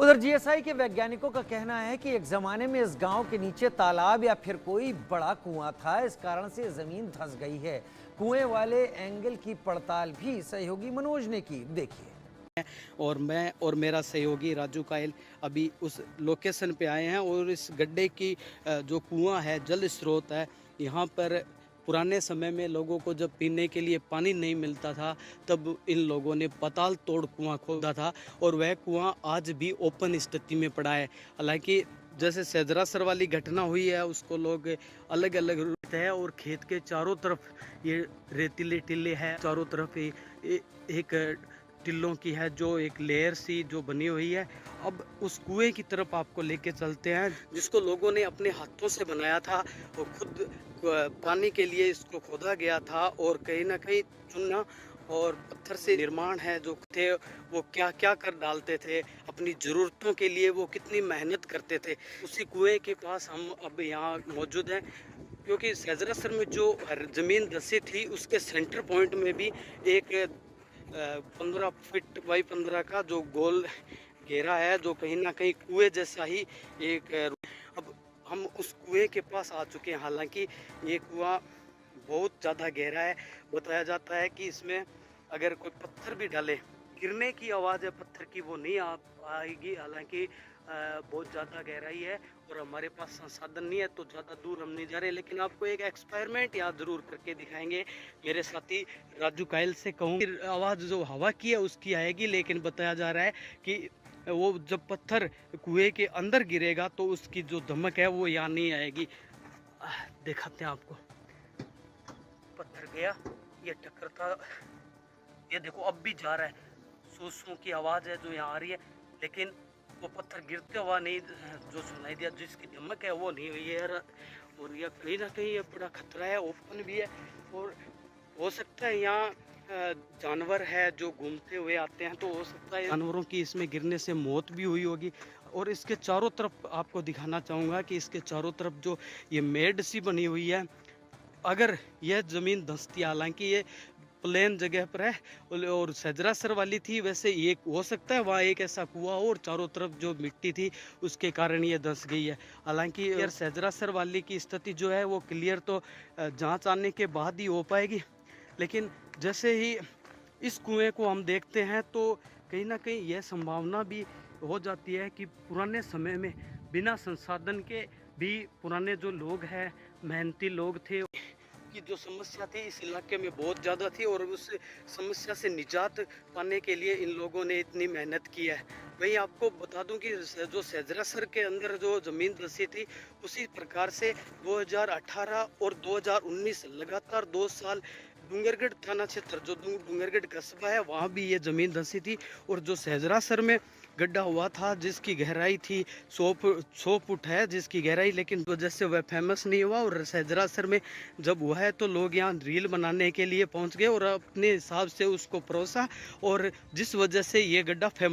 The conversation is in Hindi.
उधर जीएसआई के वैज्ञानिकों का कहना है कि एक जमाने में इस गांव के नीचे तालाब या फिर कोई बड़ा कुआं था। इस कारण से जमीन धंस गई है। कुएं वाले एंगल की पड़ताल भी सहयोगी मनोज ने की। देखिए। और मैं और मेरा सहयोगी राजू कायल अभी उस लोकेशन पे आए हैं और इस गड्ढे की जो कुआं है, जल स्रोत है, यहाँ पर पुराने समय में लोगों को जब पीने के लिए पानी नहीं मिलता था तब इन लोगों ने पाताल तोड़ कुआं खोदा था और वह कुआं आज भी ओपन स्थिति में पड़ा है। हालांकि जैसे सेजरासर वाली घटना हुई है उसको लोग अलग अलग रूप है और खेत के चारों तरफ ये रेतीले टिल्ले हैं, चारों तरफ एक टिल्लों की है जो एक लेयर सी जो बनी हुई है। अब उस कुएं की तरफ आपको लेके चलते हैं जिसको लोगों ने अपने हाथों से बनाया था और खुद पानी के लिए इसको खोदा गया था और कहीं ना कहीं चुना और पत्थर से निर्माण है जो थे वो क्या क्या कर डालते थे अपनी ज़रूरतों के लिए, वो कितनी मेहनत करते थे। उसी कुएं के पास हम अब यहाँ मौजूद हैं क्योंकि सेजरासर में जो ज़मीन धंसी थी उसके सेंटर पॉइंट में भी एक 15 फीट बाई 15 का जो गोल घेरा है जो कहीं ना कहीं कुएं जैसा ही एक अब हम उस कुएं के पास आ चुके हैं। हालांकि ये कुआं बहुत ज़्यादा गहरा है। बताया जाता है कि इसमें अगर कोई पत्थर भी डाले, गिरने की आवाज़ है पत्थर की वो नहीं आ आएगी। हालांकि बहुत ज़्यादा गहराई है और हमारे पास संसाधन नहीं है तो ज़्यादा दूर हम नहीं जा रहे, लेकिन आपको एक एक्सपेरिमेंट यहाँ ज़रूर करके दिखाएंगे। मेरे साथी राजू कायल से कहूँ आवाज़ जो हवा की है उसकी आएगी, लेकिन बताया जा रहा है कि वो जब पत्थर कुएं के अंदर गिरेगा तो उसकी जो धमक है वो यहाँ नहीं आएगी। दिखाते हैं आपको। पत्थर गया, ये टकरता, ये देखो अब भी जा रहा है। सू की आवाज़ है जो यहाँ आ रही है, लेकिन वो पत्थर गिरते हुआ नहीं जो सुनाई दिया, जिसकी धमक है वो नहीं हुई है। और यह कहीं ना कहीं ये बड़ा खतरा है, ओपन भी है और हो सकता है यहाँ जानवर है जो घूमते हुए आते हैं तो हो सकता है जानवरों की इसमें गिरने से मौत भी हुई होगी। और इसके चारों तरफ आपको दिखाना चाहूँगा कि इसके चारों तरफ जो ये मेड सी बनी हुई है, अगर यह ज़मीन धंसती, हालांकि ये प्लेन जगह पर है और सेजरासर वाली थी, वैसे ये हो सकता है वहाँ एक ऐसा कुआं और चारों तरफ जो मिट्टी थी उसके कारण ये धंस गई है। हालांकि यार सेजरासर वाली की स्थिति जो है वो क्लियर तो जांच आने के बाद ही हो पाएगी, लेकिन जैसे ही इस कुएं को हम देखते हैं तो कहीं ना कहीं यह संभावना भी हो जाती है कि पुराने समय में बिना संसाधन के भी पुराने जो लोग हैं, मेहनती लोग थे, की जो समस्या थी इस इलाके में बहुत ज़्यादा थी और उस समस्या से निजात पाने के लिए इन लोगों ने इतनी मेहनत की है। वहीं आपको बता दूं कि जो सेजरासर के अंदर जो ज़मीन धंसी थी उसी प्रकार से 2018 और 2019 लगातार 2 साल डूंगरगढ़ थाना क्षेत्र जो डूंगरगढ़ कस्बा है वहाँ भी ये ज़मीन धंसी थी। और जो सेजरासर में गड्ढा हुआ था जिसकी गहराई थी 100 फुट है जिसकी गहराई, लेकिन वजह से वह फेमस नहीं हुआ। और सेजरासर में जब हुआ है तो लोग यहाँ रील बनाने के लिए पहुँच गए और अपने हिसाब से उसको परोसा और जिस वजह से ये गड्ढा फेमस